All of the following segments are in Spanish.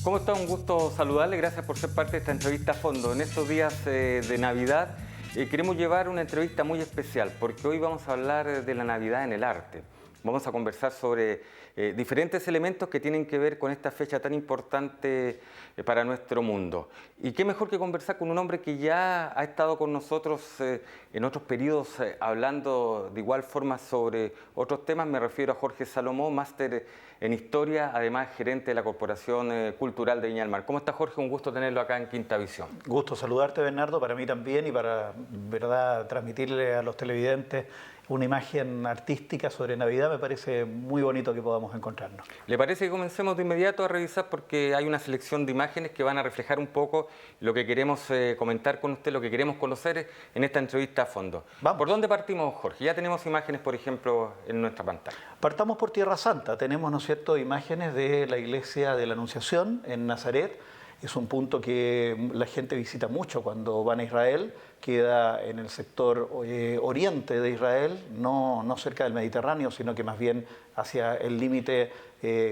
¿Cómo está? Un gusto saludarle. Gracias por ser parte de esta entrevista a fondo. En estos días de Navidad queremos llevar una entrevista muy especial porque hoy vamos a hablar de la Navidad en el arte. Vamos a conversar sobre diferentes elementos que tienen que ver con esta fecha tan importante para nuestro mundo. Y qué mejor que conversar con un hombre que ya ha estado con nosotros en otros periodos hablando de igual forma sobre otros temas. Me refiero a Jorge Salomó, máster en Historia, además gerente de la Corporación Cultural de Viña del Mar. ¿Cómo está, Jorge? Un gusto tenerlo acá en Quinta Visión. Gusto saludarte, Bernardo, para mí también, y para transmitirle a los televidentes una imagen artística sobre Navidad. Me parece muy bonito que podamos encontrarnos. ¿Le parece que comencemos de inmediato a revisar? Porque hay una selección de imágenes que van a reflejar un poco lo que queremos comentar con usted, lo que queremos conocer en esta entrevista a fondo. Vamos. ¿Por dónde partimos, Jorge? Ya tenemos imágenes, por ejemplo, en nuestra pantalla. Partamos por Tierra Santa. Tenemos, ¿no es cierto?, imágenes de la iglesia de la Anunciación en Nazaret. Es un punto que la gente visita mucho cuando van a Israel. Queda en el sector oriente de Israel, no cerca del Mediterráneo, sino que más bien hacia el límite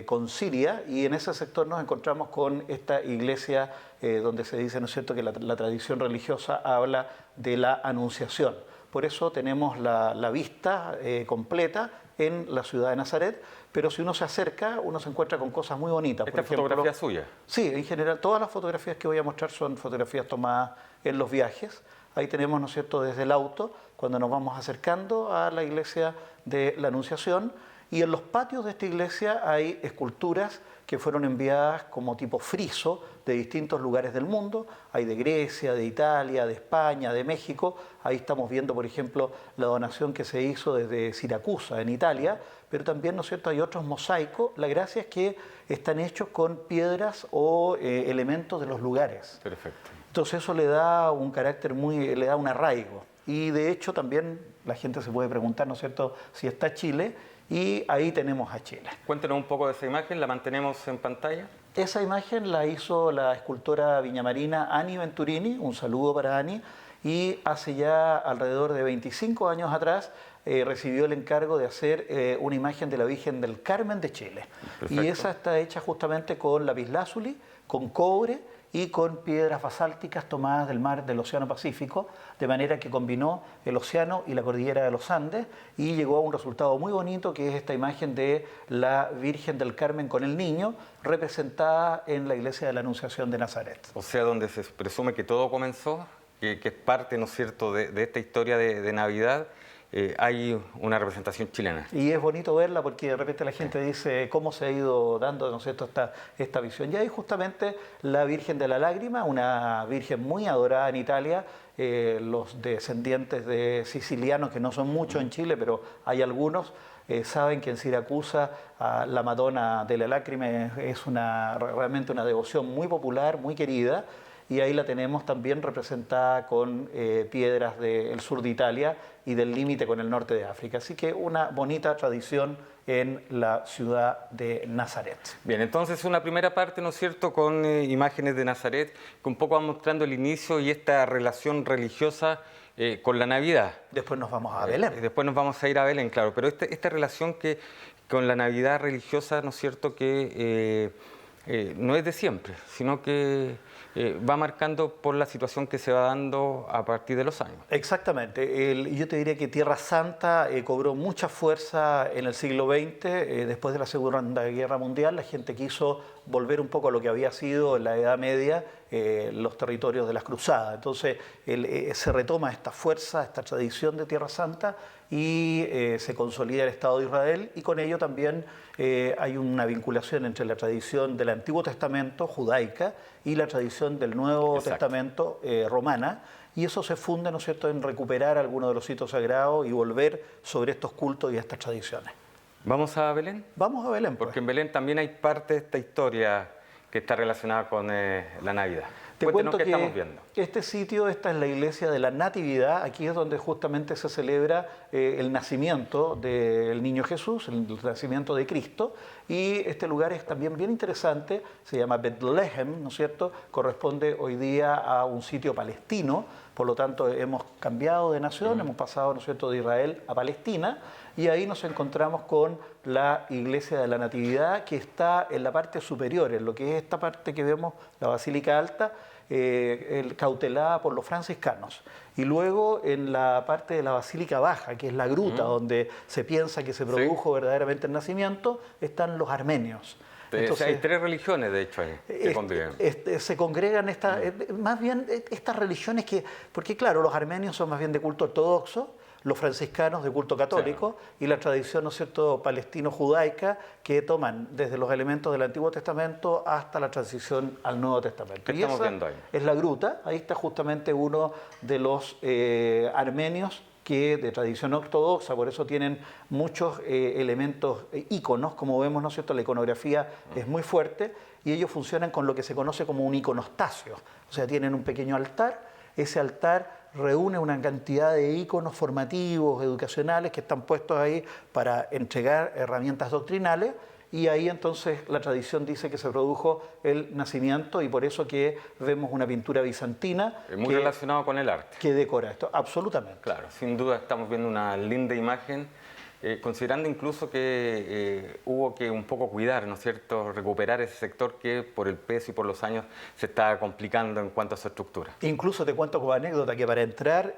con Siria. Y en ese sector nos encontramos con esta iglesia donde se dice, ¿no es cierto?, que la tradición religiosa habla de la Anunciación. Por eso tenemos la vista completa en la ciudad de Nazaret, pero si uno se acerca, uno se encuentra con cosas muy bonitas. ¿Esta fotografía es suya? Sí, en general, todas las fotografías que voy a mostrar son fotografías tomadas en los viajes. Ahí tenemos, ¿no es cierto?, desde el auto, cuando nos vamos acercando a la iglesia de la Anunciación, y en los patios de esta iglesia hay esculturas que fueron enviadas como tipo friso de distintos lugares del mundo. Hay de Grecia, de Italia, de España, de México. Ahí estamos viendo, por ejemplo, la donación que se hizo desde Siracusa, en Italia, pero también, ¿no es cierto?, hay otros mosaicos. La gracia es que están hechos con piedras o elementos de los lugares. Perfecto. Entonces eso le da un carácter le da un arraigo. Y de hecho también la gente se puede preguntar, ¿no es cierto?, si está Chile, y ahí tenemos a Chile. Cuéntenos un poco de esa imagen, ¿la mantenemos en pantalla? Esa imagen la hizo la escultora viñamarina Ani Venturini, un saludo para Ani, y hace ya alrededor de 25 años atrás recibió el encargo de hacer una imagen de la Virgen del Carmen de Chile. Perfecto. Y esa está hecha justamente con lapislázuli, con cobre y con piedras basálticas tomadas del Océano Pacífico, de manera que combinó el océano y la cordillera de los Andes y llegó a un resultado muy bonito, que es esta imagen de la Virgen del Carmen con el niño, representada en la iglesia de la Anunciación de Nazaret. O sea, donde se presume que todo comenzó, que es parte, ¿no es cierto?, de esta historia de Navidad. Hay una representación chilena. Y es bonito verla porque de repente la gente dice cómo se ha ido dando, ¿no es cierto?, esta visión. Y hay justamente la Virgen de la Lágrima, una virgen muy adorada en Italia. Los descendientes de sicilianos, que no son muchos en Chile, pero hay algunos, saben que en Siracusa la Madonna de la Lágrima es realmente una devoción muy popular, muy querida. Y ahí la tenemos también representada con piedras del sur de Italia y del límite con el norte de África. Así que una bonita tradición en la ciudad de Nazaret. Bien, entonces una primera parte, ¿no es cierto?, con imágenes de Nazaret, que un poco va mostrando el inicio y esta relación religiosa con la Navidad. Después nos vamos a Belén. Después nos vamos a ir a Belén, claro, pero esta relación que con la Navidad religiosa, ¿no es cierto?, que no es de siempre, sino que va marcando por la situación que se va dando a partir de los años. Exactamente. Yo te diría que Tierra Santa cobró mucha fuerza en el siglo XX. Después de la Segunda Guerra Mundial, la gente quiso volver un poco a lo que había sido en la Edad Media los territorios de las cruzadas. Entonces se retoma esta fuerza, esta tradición de Tierra Santa, y se consolida el Estado de Israel, y con ello también hay una vinculación entre la tradición del Antiguo Testamento judaica y la tradición del Nuevo Testamento romana, y eso se funde, ¿no es cierto?, en recuperar algunos de los sitios sagrados y volver sobre estos cultos y estas tradiciones. ¿Vamos a Belén? Vamos a Belén, pues. Porque en Belén también hay parte de esta historia que está relacionada con la Navidad. Te cuento ¿qué que estamos viendo? Este sitio, esta es la iglesia de la Natividad, aquí es donde justamente se celebra el nacimiento del niño Jesús, el nacimiento de Cristo, y este lugar es también bien interesante, se llama Bethlehem, ¿no es cierto? Corresponde hoy día a un sitio palestino, por lo tanto hemos cambiado de nación, hemos pasado, ¿no es cierto?, de Israel a Palestina, y ahí nos encontramos con la iglesia de la Natividad, que está en la parte superior, en lo que es esta parte que vemos, la Basílica Alta, cautelada por los franciscanos. Y luego en la parte de la Basílica Baja, que es la gruta donde se piensa que se produjo verdaderamente el nacimiento, están los armenios. Entonces, hay tres religiones, de hecho, ahí, que conviven. Se congregan más bien estas religiones porque claro, los armenios son más bien de culto ortodoxo, los franciscanos de culto católico, y la tradición, ¿no es cierto?, palestino-judaica, que toman desde los elementos del Antiguo Testamento hasta la transición al Nuevo Testamento. ¿Qué estamos viendo ahí? Es la gruta, ahí está justamente uno de los armenios que de tradición ortodoxa, por eso tienen muchos elementos, íconos, como vemos, ¿no es cierto?, la iconografía es muy fuerte, y ellos funcionan con lo que se conoce como un iconostasio, o sea, tienen un pequeño altar, ese altar reúne una cantidad de íconos formativos, educacionales, que están puestos ahí para entregar herramientas doctrinales, y ahí entonces la tradición dice que se produjo el nacimiento, y por eso que vemos una pintura bizantina. Muy relacionado con el arte. Que decora esto, absolutamente. Claro, sin duda estamos viendo una linda imagen, considerando incluso que hubo que un poco cuidar, ¿no es cierto?, recuperar ese sector que por el peso y por los años se está complicando en cuanto a su estructura. Incluso te cuento como anécdota que para entrar,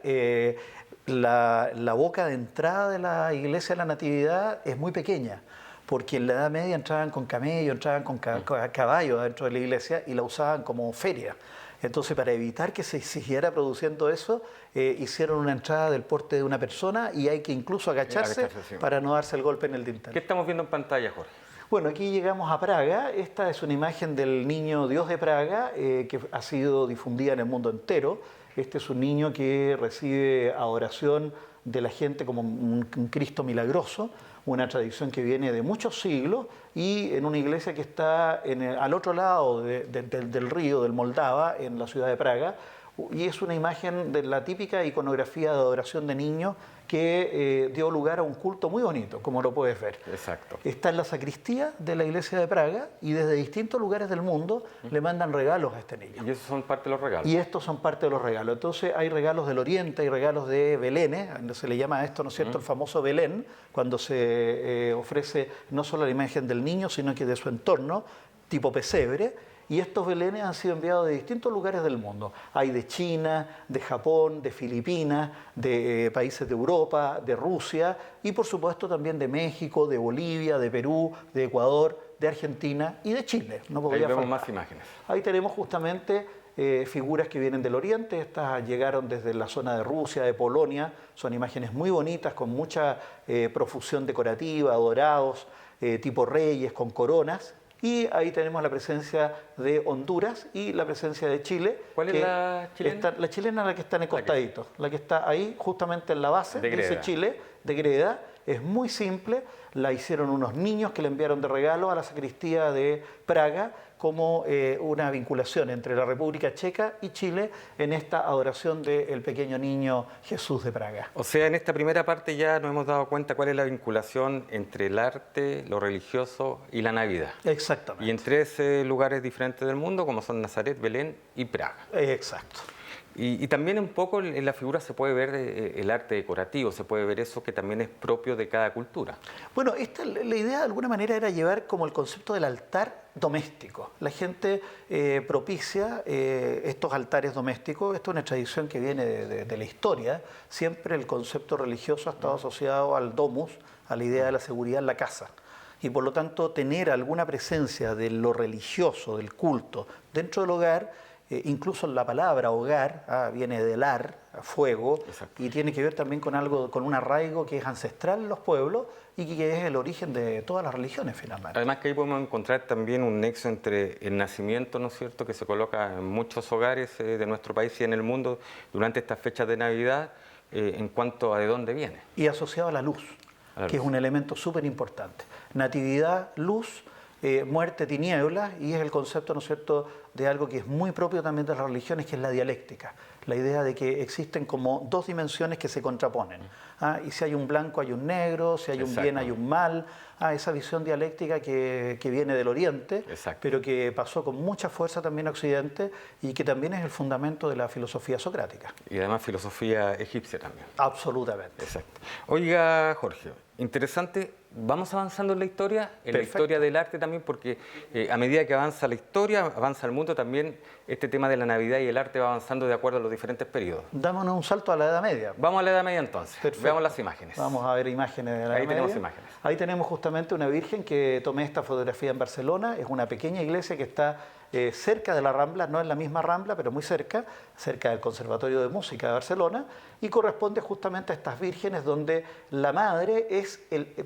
la boca de entrada de la iglesia de la Natividad es muy pequeña, porque en la Edad Media entraban con camello, entraban con caballo dentro de la iglesia y la usaban como feria. Entonces, para evitar que se siguiera produciendo eso, hicieron una entrada del porte de una persona, y hay que incluso agacharse para no darse el golpe en el dintel. ¿Qué estamos viendo en pantalla, Jorge? Bueno, aquí llegamos a Praga. Esta es una imagen del niño Dios de Praga, que ha sido difundida en el mundo entero. Este es un niño que recibe adoración de la gente como un Cristo milagroso, una tradición que viene de muchos siglos, y en una iglesia que está al otro lado del río, del Moldava, en la ciudad de Praga, y es una imagen de la típica iconografía de adoración de niños que dio lugar a un culto muy bonito, como lo puedes ver. Exacto. Está en la sacristía de la iglesia de Praga, y desde distintos lugares del mundo le mandan regalos a este niño. Y esos son parte de los regalos. Y estos son parte de los regalos. Entonces hay regalos del Oriente, hay regalos de Belén, se le llama a esto, ¿no es cierto?, el famoso Belén, cuando se ofrece no solo la imagen del niño, sino que de su entorno, tipo pesebre. Y estos belenes han sido enviados de distintos lugares del mundo. Hay de China, de Japón, de Filipinas, de países de Europa, de Rusia, y por supuesto también de México, de Bolivia, de Perú, de Ecuador, de Argentina y de Chile. No podría Ahí vemos faltar. más imágenes. Ahí tenemos justamente figuras que vienen del Oriente. Estas llegaron desde la zona de Rusia, de Polonia. Son imágenes muy bonitas, con mucha profusión decorativa, dorados, tipo reyes, con coronas. Y ahí tenemos la presencia de Honduras y la presencia de Chile. ¿Cuál es la chilena? La chilena es la que está en el costadito, la que está ahí justamente en la base, dice Chile, de greda. Es muy simple, la hicieron unos niños que le enviaron de regalo a la sacristía de Praga como una vinculación entre la República Checa y Chile en esta adoración del pequeño niño Jesús de Praga. O sea, en esta primera parte ya nos hemos dado cuenta cuál es la vinculación entre el arte, lo religioso y la Navidad. Exactamente. Y en tres lugares diferentes del mundo, como son Nazaret, Belén y Praga. Exacto. Y también un poco en la figura se puede ver el arte decorativo, se puede ver eso que también es propio de cada cultura. Bueno, la idea de alguna manera era llevar como el concepto del altar doméstico. La gente propicia estos altares domésticos. Esto es una tradición que viene de la historia. Siempre el concepto religioso ha estado asociado al domus, a la idea de la seguridad en la casa. Y por lo tanto tener alguna presencia de lo religioso, del culto, dentro del hogar, incluso la palabra hogar viene del ar, fuego, exacto, y tiene que ver también con algo, con un arraigo que es ancestral en los pueblos y que es el origen de todas las religiones finalmente. Además que ahí podemos encontrar también un nexo entre el nacimiento, ¿no es cierto?, que se coloca en muchos hogares de nuestro país y en el mundo durante estas fechas de Navidad, en cuanto a de dónde viene. Y asociado a la luz, que es un elemento súper importante. Natividad, luz. muerte, tinieblas, y es el concepto, ¿no es cierto?, de algo que es muy propio también de las religiones, que es la dialéctica. La idea de que existen como dos dimensiones que se contraponen. Y si hay un blanco hay un negro, si hay un bien hay un mal. Esa visión dialéctica que viene del Oriente, pero que pasó con mucha fuerza también a Occidente y que también es el fundamento de la filosofía socrática. Y además filosofía egipcia también. Absolutamente. Exacto. Oiga, Jorge, interesante. Vamos avanzando en la historia, la historia del arte también, porque a medida que avanza la historia, avanza el mundo, también este tema de la Navidad y el arte va avanzando de acuerdo a los diferentes periodos. Dámonos un salto a la Edad Media. Vamos a la Edad Media entonces. Perfecto. Veamos las imágenes. Vamos a ver imágenes de la Edad Media. Ahí tenemos imágenes. Ahí tenemos justamente una virgen que tomé esta fotografía en Barcelona. Es una pequeña iglesia que está cerca de la Rambla, no en la misma Rambla, pero muy cerca del Conservatorio de Música de Barcelona, y corresponde justamente a estas vírgenes donde la madre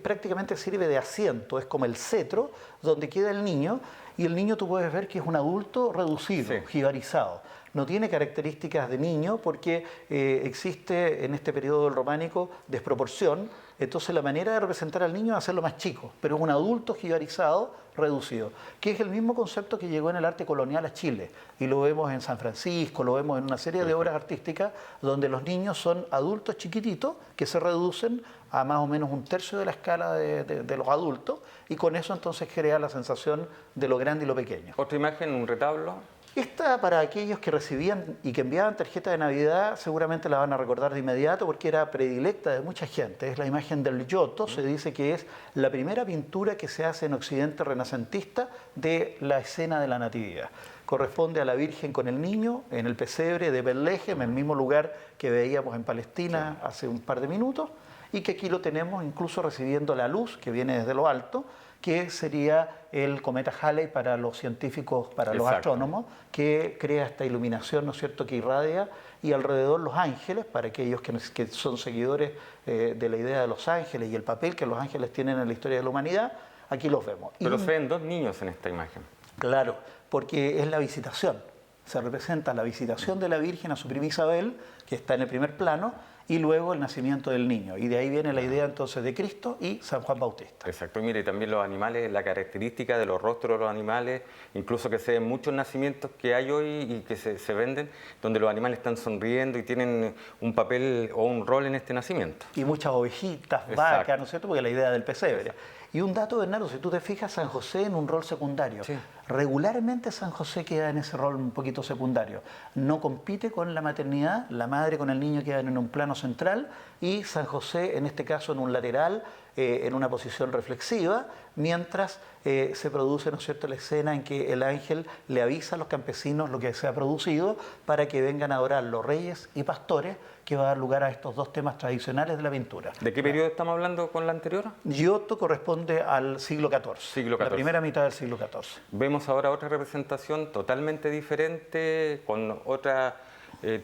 prácticamente sirve de asiento, es como el cetro donde queda el niño, y el niño tú puedes ver que es un adulto reducido, jibarizado. No tiene características de niño porque existe en este periodo del románico desproporción. Entonces la manera de representar al niño es hacerlo más chico, pero es un adulto jibarizado, reducido, que es el mismo concepto que llegó en el arte colonial a Chile. Y lo vemos en San Francisco, lo vemos en una serie de obras artísticas donde los niños son adultos chiquititos que se reducen a más o menos un tercio de la escala de los adultos, y con eso entonces crea la sensación de lo grande y lo pequeño. Otra imagen, un retablo. Esta, para aquellos que recibían y que enviaban tarjeta de Navidad, seguramente la van a recordar de inmediato porque era predilecta de mucha gente. Es la imagen del Giotto. Se dice que es la primera pintura que se hace en Occidente renacentista de la escena de la Natividad. Corresponde a la Virgen con el niño en el pesebre de Betlehem, el mismo lugar que veíamos en Palestina hace un par de minutos, y que aquí lo tenemos incluso recibiendo la luz que viene desde lo alto, que sería el cometa Halley para los científicos, para los astrónomos, que crea esta iluminación, ¿no es cierto?, que irradia, y alrededor los ángeles, para aquellos que son seguidores de la idea de los ángeles y el papel que los ángeles tienen en la historia de la humanidad, aquí los vemos. Pero se ven dos niños en esta imagen. Claro, porque es la visitación. Se representa la visitación de la Virgen a su prima Isabel, que está en el primer plano, y luego el nacimiento del niño. Y de ahí viene la idea entonces de Cristo y San Juan Bautista. Exacto, y mire, también los animales, la característica de los rostros de los animales, incluso que se ven muchos nacimientos que hay hoy y que se venden, donde los animales están sonriendo y tienen un papel o un rol en este nacimiento. Y muchas ovejitas, vacas, ¿no es cierto? Porque la idea del pesebre. Y un dato, Bernardo, si tú te fijas, San José en un rol secundario. Sí. Regularmente San José queda en ese rol un poquito secundario. No compite con la maternidad, la madre con el niño quedan en un plano central y San José, en este caso, en un lateral, en una posición reflexiva, mientras se produce, ¿no es cierto?, la escena en que el ángel le avisa a los campesinos lo que se ha producido para que vengan a adorar los reyes y pastores, que va a dar lugar a estos dos temas tradicionales de la pintura. ¿De qué periodo estamos hablando con la anterior? Giotto corresponde al siglo XIV, la primera mitad del siglo XIV. Vemos ahora otra representación totalmente diferente, con otro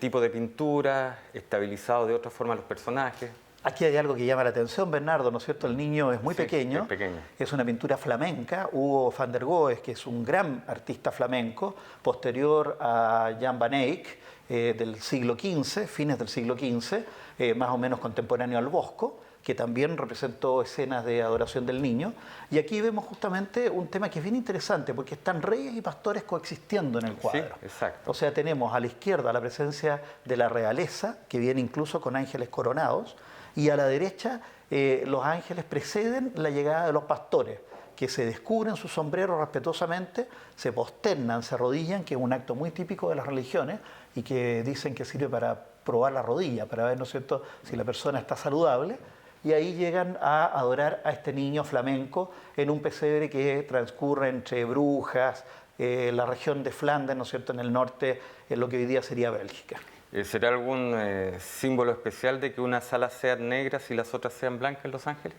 tipo de pintura, estabilizado de otra forma los personajes. Aquí hay algo que llama la atención, Bernardo, ¿no es cierto? El niño es muy pequeño, es pequeño. Es una pintura flamenca. Hugo van der Goes, que es un gran artista flamenco, posterior a Jan van Eyck, del siglo XV, fines del siglo XV, más o menos contemporáneo al Bosco, que también representó escenas de adoración del niño. Y aquí vemos justamente un tema que es bien interesante, porque están reyes y pastores coexistiendo en el cuadro. Sí, exacto. O sea, tenemos a la izquierda la presencia de la realeza, que viene incluso con ángeles coronados, y a la derecha los ángeles preceden la llegada de los pastores, que se descubren sus sombreros respetuosamente, se posternan, se arrodillan, que es un acto muy típico de las religiones y que dicen que sirve para probar la rodilla, para ver, ¿no es cierto?, si la persona está saludable. Y ahí llegan a adorar a este niño flamenco en un pesebre que transcurre entre Brujas, la región de Flandes, ¿no es cierto?, en el norte, en lo que hoy día sería Bélgica. ¿Será algún símbolo especial de que unas salas sean negras y las otras sean blancas en Los Ángeles?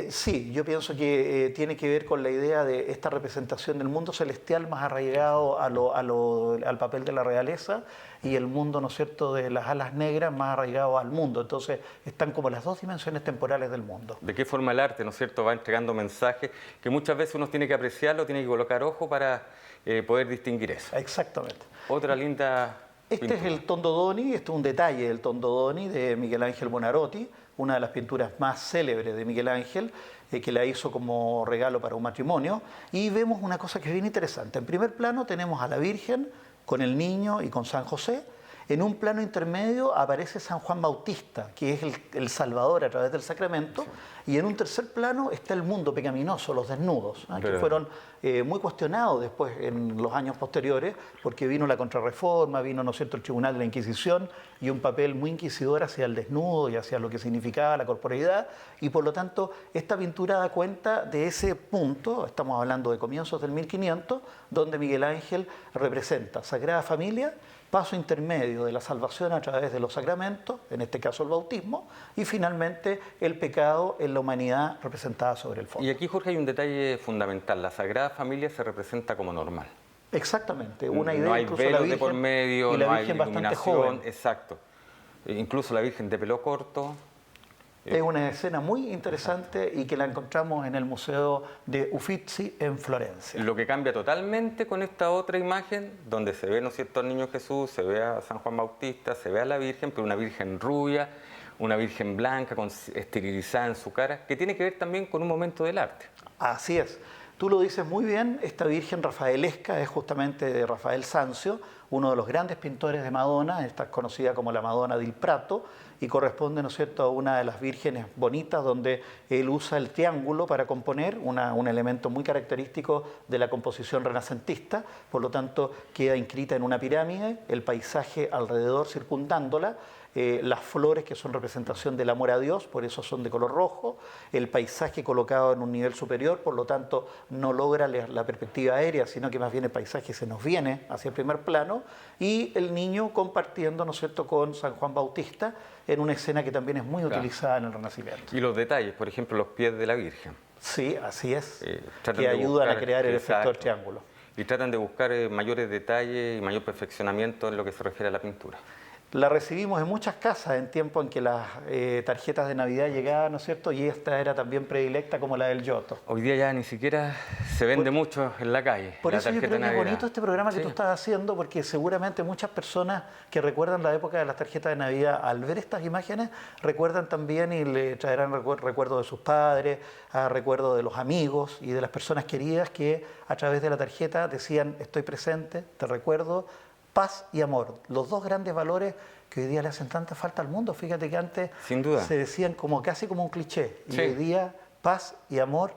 Sí, yo pienso que tiene que ver con la idea de esta representación del mundo celestial más arraigado al papel de la realeza, y el mundo, ¿no es cierto?, de las alas negras más arraigado al mundo. Entonces están como las dos dimensiones temporales del mundo. ¿De qué forma el arte, ¿no es cierto?, va entregando mensajes que muchas veces uno tiene que apreciarlo, tiene que colocar ojo para poder distinguir eso? Exactamente. Otra linda... Este es el Tondodoni, este es un detalle del Tondodoni de Miguel Ángel Buonarroti, una de las pinturas más célebres de Miguel Ángel, que la hizo como regalo para un matrimonio. Y vemos una cosa que es bien interesante. En primer plano tenemos a la Virgen con el niño y con San José. En un plano intermedio aparece San Juan Bautista, que es el Salvador a través del sacramento, sí. Y en un tercer plano está el mundo pecaminoso, los desnudos, que fueron muy cuestionados después en los años posteriores, porque vino la Contrarreforma, vino, ¿no es cierto?, el Tribunal de la Inquisición, y un papel muy inquisidor hacia el desnudo y hacia lo que significaba la corporeidad, y por lo tanto esta pintura da cuenta de ese punto, estamos hablando de comienzos del 1500, donde Miguel Ángel representa Sagrada Familia, paso intermedio de la salvación a través de los sacramentos, en este caso el bautismo, y finalmente el pecado en la humanidad representada sobre el fondo. Y aquí, Jorge, hay un detalle fundamental. La Sagrada Familia se representa como normal. Exactamente, una idea. No hay incluso velos la Virgen, de por medio, y la no hay Virgen bastante iluminación. joven. Exacto. Incluso la Virgen de pelo corto. Es una escena muy interesante y que la encontramos en el Museo de Uffizi en Florencia. Lo que cambia totalmente con esta otra imagen, donde se ve, ¿no es cierto?, al niño Jesús, se ve a San Juan Bautista, se ve a la Virgen, pero una Virgen rubia, una Virgen blanca, esterilizada en su cara, que tiene que ver también con un momento del arte. Así es. Tú lo dices muy bien, esta Virgen rafaelesca es justamente de Rafael Sanzio, uno de los grandes pintores de Madonna, esta es conocida como la Madonna del Prato, y corresponde, ¿no es cierto?, a una de las vírgenes bonitas donde él usa el triángulo para componer, un elemento muy característico de la composición renacentista, por lo tanto queda inscrita en una pirámide, el paisaje alrededor circundándola, las flores que son representación del amor a Dios, por eso son de color rojo, el paisaje colocado en un nivel superior, por lo tanto no logra la perspectiva aérea, sino que más bien el paisaje se nos viene hacia el primer plano, y el niño compartiendo, ¿no es cierto?, con San Juan Bautista, en una escena que también es muy utilizada en el Renacimiento. Y los detalles, por ejemplo, los pies de la Virgen. Sí, así es, que ayudan a crear el efecto del triángulo. Y tratan de buscar mayores detalles y mayor perfeccionamiento en lo que se refiere a la pintura. La recibimos en muchas casas en tiempo en que las tarjetas de Navidad llegaban, ¿no es cierto? Y esta era también predilecta como la del Giotto. Hoy día ya ni siquiera se vende mucho en la calle. Por eso yo creo que es bonito este programa que sí. tú estás haciendo, porque seguramente muchas personas que recuerdan la época de las tarjetas de Navidad, al ver estas imágenes, recuerdan también y le traerán recuerdos de sus padres, recuerdos de los amigos y de las personas queridas que a través de la tarjeta decían: estoy presente, te recuerdo. Paz y amor, los dos grandes valores que hoy día le hacen tanta falta al mundo. Fíjate que antes sin duda se decían como casi como un cliché, y sí. hoy día paz y amor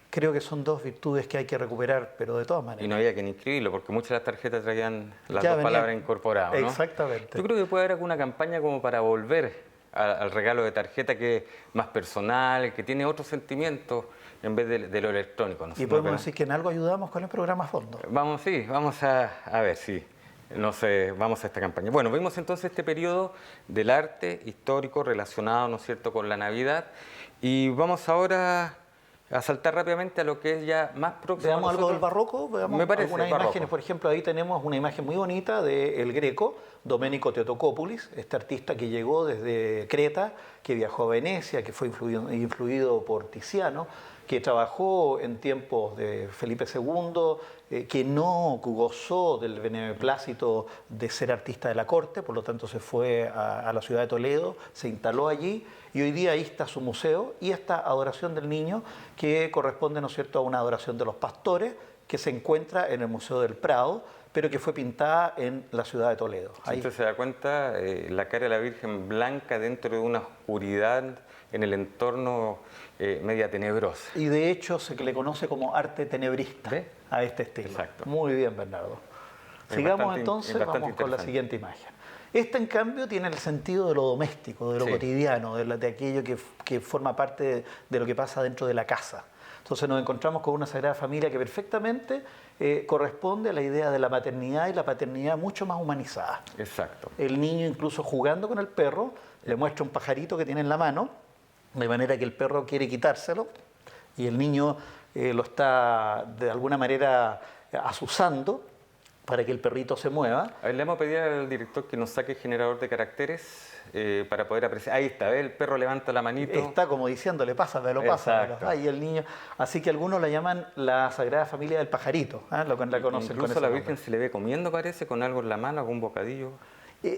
creo que son dos virtudes que hay que recuperar, pero de todas maneras. Y no había que ni inscribirlo, porque muchas de las tarjetas traían las dos palabras incorporadas, ¿no? Exactamente. Yo creo que puede haber alguna campaña como para volver al regalo de tarjeta, que es más personal, que tiene otro sentimiento en vez de lo electrónico, ¿no? Y podemos decir que en algo ayudamos con el programa Fondo. Vamos a ver, sí. No sé, vamos a esta campaña. Bueno, vimos entonces este periodo del arte histórico relacionado, ¿no es cierto?, con la Navidad, y vamos ahora a saltar rápidamente a lo que es ya más próximo. Veamos algo del barroco, veamos algunas imágenes. Por ejemplo, ahí tenemos una imagen muy bonita del Greco, Domenico Theotokopoulos, este artista que llegó desde Creta, que viajó a Venecia, que fue influido por Tiziano, que trabajó en tiempos de Felipe II, que no gozó del beneplácito de ser artista de la corte, por lo tanto se fue a la ciudad de Toledo, se instaló allí, y hoy día ahí está su museo y esta adoración del niño que corresponde, ¿no es cierto?, a una adoración de los pastores que se encuentra en el Museo del Prado, pero que fue pintada en la ciudad de Toledo. Si usted se da cuenta, la cara de la Virgen blanca dentro de una oscuridad en el entorno media tenebrosa. Y de hecho se le conoce como arte tenebrista. ¿Ve? A este estilo. Exacto. Muy bien, Bernardo. Sigamos entonces, vamos con la siguiente imagen. Esta, en cambio, tiene el sentido de lo doméstico, de lo cotidiano, de aquello que forma parte de lo que pasa dentro de la casa. Entonces nos encontramos con una Sagrada Familia que perfectamente corresponde a la idea de la maternidad y la paternidad mucho más humanizada. Exacto. El niño, incluso jugando con el perro, le muestra un pajarito que tiene en la mano, de manera que el perro quiere quitárselo y el niño lo está de alguna manera azuzando para que el perrito se mueva. A ver, le vamos a pedir al director que nos saque el generador de caracteres para poder apreciar. Ahí está, ¿ve? El perro levanta la manito. Está como diciéndole, pásamelo, pásamelo. Y el niño, así que algunos la llaman la Sagrada Familia del Pajarito, la conocen. Incluso con ese la nombre. Virgen se le ve comiendo, parece, con algo en la mano, algún bocadillo.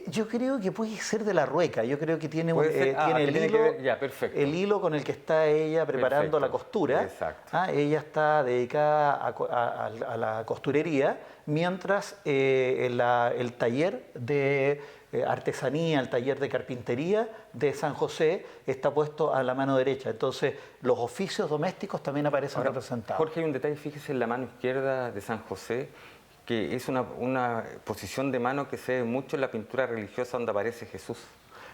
Yo creo que puede ser de la rueca, yo creo que tiene, Puede ser, tiene que el tiene hilo, que ver, ya, perfecto. el hilo con el que está ella preparando Perfecto, la costura. exacto. Ella está dedicada a la costurería, mientras el taller de artesanía, el taller de carpintería de San José está puesto a la mano derecha. Entonces los oficios domésticos también aparecen Ahora, representados. Jorge, hay un detalle, fíjese en la mano izquierda de San José, que es una posición de mano que se ve mucho en la pintura religiosa donde aparece Jesús.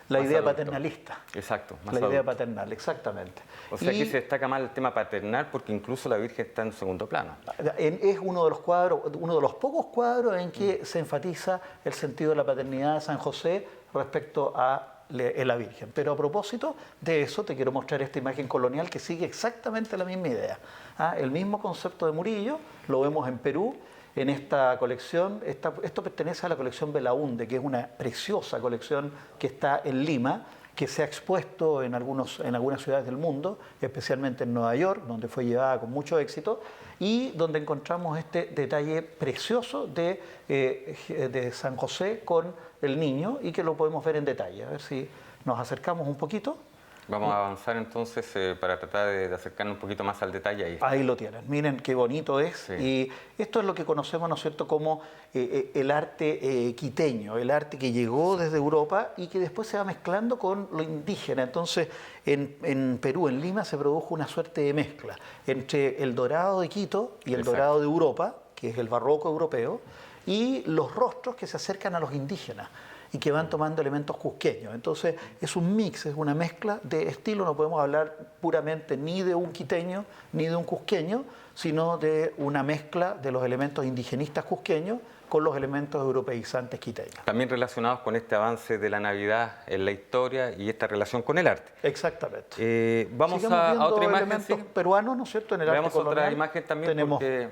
La más idea adulto. paternalista. Exacto, más La idea adulto. paternal, exactamente. O sea, Y aquí se destaca más el tema paternal porque incluso la Virgen está en segundo plano. es uno de los cuadros, uno de los pocos cuadros en que se enfatiza el sentido de la paternidad de San José respecto a la Virgen. Pero a propósito de eso, te quiero mostrar esta imagen colonial que sigue exactamente la misma idea. El mismo concepto de Murillo lo vemos en Perú, en esta colección. Esto pertenece a la colección Belaúnde, que es una preciosa colección que está en Lima, que se ha expuesto en algunas ciudades del mundo, especialmente en Nueva York, donde fue llevada con mucho éxito, y donde encontramos este detalle precioso de San José con el niño, y que lo podemos ver en detalle. A ver si nos acercamos un poquito. Vamos a avanzar entonces para tratar de acercarnos un poquito más al detalle ahí. Ahí lo tienen, miren qué bonito es. Sí. Y esto es lo que conocemos, ¿no es cierto?, como el arte quiteño, el arte que llegó desde Europa y que después se va mezclando con lo indígena. Entonces, en Perú, en Lima, se produjo una suerte de mezcla entre el dorado de Quito y el Exacto. dorado de Europa, que es el barroco europeo, y los rostros que se acercan a los indígenas y que van tomando elementos cusqueños. Entonces es un mix, es una mezcla de estilo. No podemos hablar puramente ni de un quiteño ni de un cusqueño, sino de una mezcla de los elementos indigenistas cusqueños con los elementos europeizantes quiteños. También relacionados con este avance de la Navidad en la historia y esta relación con el arte. Exactamente. Vamos Sigamos a viendo otra imagen. elementos ¿Sí? peruanos, ¿no es cierto?, en el arte Veamos colonial. otra imagen también Tenemos, porque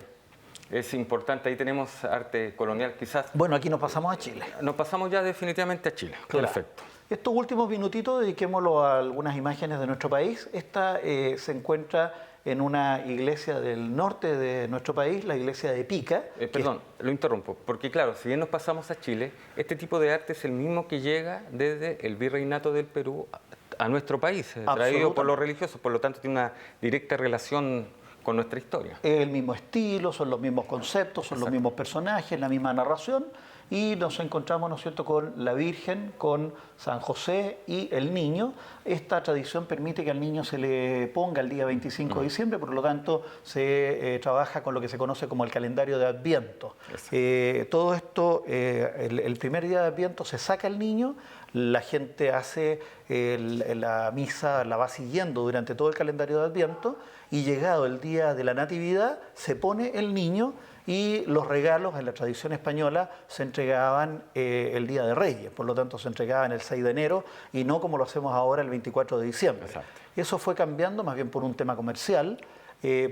es importante. Ahí tenemos arte colonial quizás. bueno, aquí nos pasamos a Chile. Nos pasamos ya definitivamente a Chile. Claro. Perfecto. Estos últimos minutitos dediquémoslo a algunas imágenes de nuestro país. Esta se encuentra en una iglesia del norte de nuestro país, la iglesia de Pica. Perdón, lo interrumpo, porque claro, si bien nos pasamos a Chile, este tipo de arte es el mismo que llega desde el virreinato del Perú a nuestro país, traído por los religiosos, por lo tanto tiene una directa relación con nuestra historia. Es el mismo estilo, son los mismos conceptos, son los mismos personajes, la misma narración, y nos encontramos, ¿no es cierto?, con la Virgen, con San José y el niño. Esta tradición permite que al niño se le ponga el día 25 de diciembre, por lo tanto se trabaja con lo que se conoce como el calendario de Adviento. Todo esto, el primer día de Adviento se saca el niño, la gente hace la misa, la va siguiendo durante todo el calendario de Adviento, y llegado el día de la Natividad se pone el niño, y los regalos en la tradición española se entregaban el Día de Reyes, por lo tanto se entregaban el 6 de enero y no como lo hacemos ahora el 24 de diciembre. Exacto. Eso fue cambiando más bien por un tema comercial,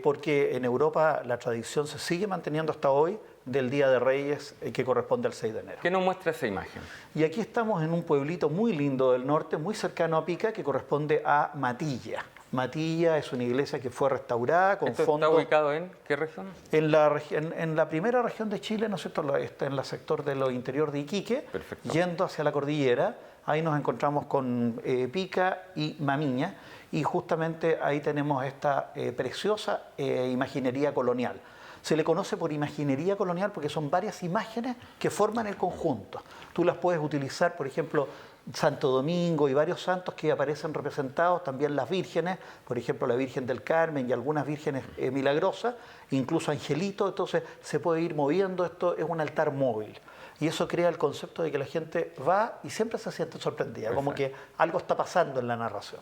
porque en Europa la tradición se sigue manteniendo hasta hoy del Día de Reyes que corresponde al 6 de enero. ¿Qué nos muestra esa imagen? Y aquí estamos en un pueblito muy lindo del norte, muy cercano a Pica, que corresponde a Matilla. Matilla es una iglesia que fue restaurada con ¿Esto fondos... está ubicado en qué región? En la primera región de Chile, ¿no es cierto?, está en el sector de lo interior de Iquique, Perfecto. yendo hacia la cordillera. Ahí nos encontramos con Pica y Mamiña, y justamente ahí tenemos esta preciosa imaginería colonial. Se le conoce por imaginería colonial porque son varias imágenes que forman el conjunto. Tú las puedes utilizar, por ejemplo, Santo Domingo y varios santos que aparecen representados, también las vírgenes, por ejemplo la Virgen del Carmen y algunas vírgenes milagrosas, incluso angelitos. Entonces se puede ir moviendo, esto es un altar móvil. Y eso crea el concepto de que la gente va y siempre se siente sorprendida, Exacto. como que algo está pasando en la narración.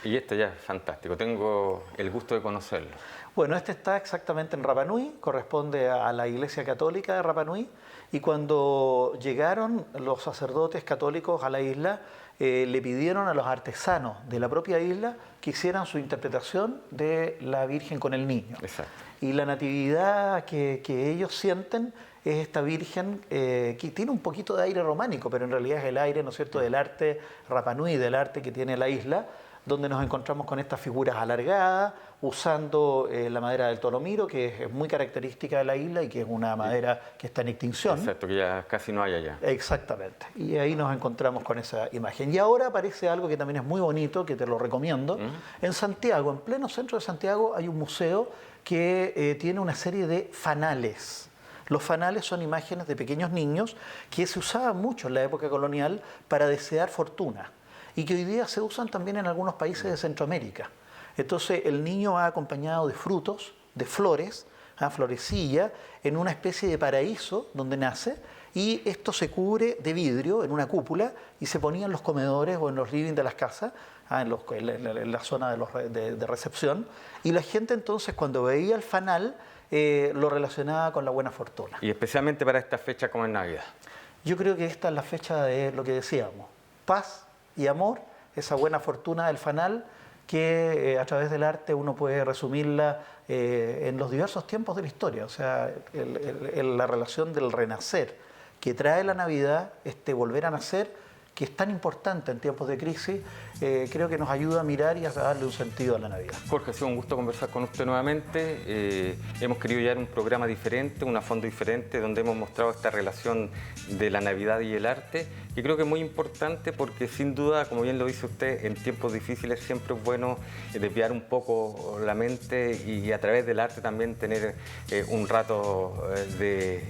Y esto ya es fantástico, tengo el gusto de conocerlo. Bueno, este está exactamente en Rapa Nui, corresponde a la Iglesia Católica de Rapa Nui, y cuando llegaron los sacerdotes católicos a la isla, le pidieron a los artesanos de la propia isla que hicieran su interpretación de la Virgen con el niño. Exacto. Y la natividad que ellos sienten es esta Virgen que tiene un poquito de aire románico, pero en realidad es el aire, ¿no es cierto?, del arte Rapa Nui, del arte que tiene la isla, donde nos encontramos con estas figuras alargadas, usando la madera del tolomiro, que es muy característica de la isla y que es una madera que está en extinción. Exacto, que ya casi no hay allá. Exactamente. Y ahí nos encontramos con esa imagen. Y ahora aparece algo que también es muy bonito, que te lo recomiendo. En Santiago, en pleno centro de Santiago, hay un museo que tiene una serie de fanales. Los fanales son imágenes de pequeños niños que se usaban mucho en la época colonial para desear fortuna y que hoy día se usan también en algunos países de Centroamérica. Entonces el niño va acompañado de frutos, de flores, florecilla, en una especie de paraíso donde nace, y esto se cubre de vidrio en una cúpula y se ponía en los comedores o en los living de las casas, en la zona de recepción, y la gente entonces cuando veía el fanal lo relacionaba con la buena fortuna. Y especialmente para esta fecha como es Navidad. Yo creo que esta es la fecha de lo que decíamos, paz y amor, esa buena fortuna del fanal que a través del arte uno puede resumirla en los diversos tiempos de la historia. O sea, la relación del renacer que trae la Navidad, este volver a nacer, que es tan importante en tiempos de crisis, creo que nos ayuda a mirar y a darle un sentido a la Navidad. Jorge, ha sido un gusto conversar con usted nuevamente. Hemos querido llevar un programa diferente, un fondo diferente, donde hemos mostrado esta relación de la Navidad y el arte, que creo que es muy importante porque sin duda, como bien lo dice usted, en tiempos difíciles siempre es bueno desviar un poco la mente y a través del arte también tener un rato de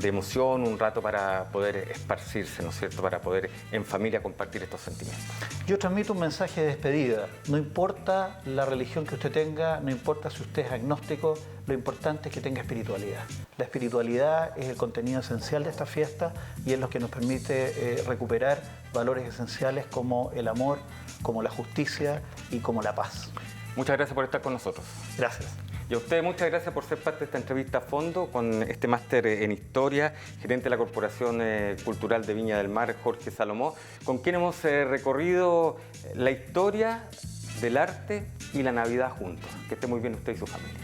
emoción, un rato para poder esparcirse, ¿no es cierto?, para poder en familia compartir estos sentimientos. Yo transmito un mensaje de despedida. No importa la religión que usted tenga, no importa si usted es agnóstico, lo importante es que tenga espiritualidad. La espiritualidad es el contenido esencial de esta fiesta y es lo que nos permite recuperar valores esenciales como el amor, como la justicia y como la paz. Muchas gracias por estar con nosotros. Gracias. Y a ustedes muchas gracias por ser parte de esta entrevista a fondo con este máster en Historia, gerente de la Corporación Cultural de Viña del Mar, Jorge Salomó, con quien hemos recorrido la historia del arte y la Navidad juntos. Que esté muy bien usted y su familia.